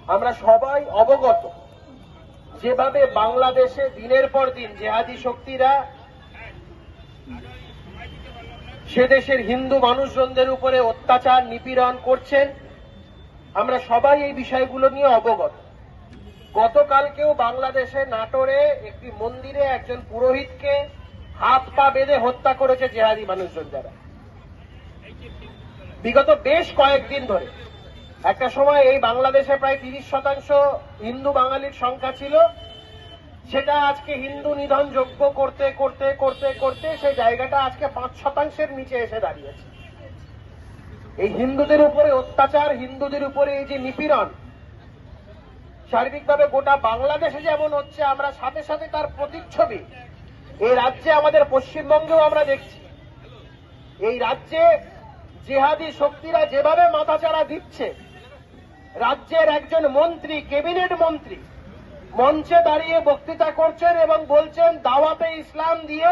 আমরা সবাই অবগত যেভাবে বাংলাদেশে দিনের পর দিন জেহাদি শক্তিরা সে দেশের হিন্দু মানুষজনদের উপরে অত্যাচার নিপীড়ন করছেন। আমরা সবাই এই বিষয়গুলো নিয়ে অবগত। গতকালকেও বাংলাদেশে নাটোরে একটি মন্দিরে একজন পুরোহিতকে হাত পা বেঁধে হত্যা করেছে জেহাদি মানুষজন যারা। বিগত বেশ কয়েকদিন ধরে একটা সময় এই বাংলাদেশে প্রায় 30% হিন্দু বাঙালির সংখ্যা ছিল, সেটা আজকে হিন্দু নিধন যজ্ঞ করতে করতে করতে করতে সেই জায়গাটা আজকে 5% নিচে এসে দাঁড়িয়েছে। এই হিন্দুদের উপরে অত্যাচার, হিন্দুদের উপরে এই যে নিপীড়ন সার্বিকভাবে গোটা বাংলাদেশে যেমন হচ্ছে, আমরা সাথে সাথে তার প্রতিচ্ছবি এই রাজ্যে আমাদের পশ্চিমবঙ্গেও আমরা দেখছি। এই রাজ্যে জিহাদি শক্তিরা যেভাবে মাথাচাড়া দিচ্ছে, রাজ্যের একজন মন্ত্রী, ক্যাবিনেট মন্ত্রী মঞ্চে দাঁড়িয়ে বক্তৃতা করছেন এবং বলছেন দাওয়াতে ইসলাম দিয়ে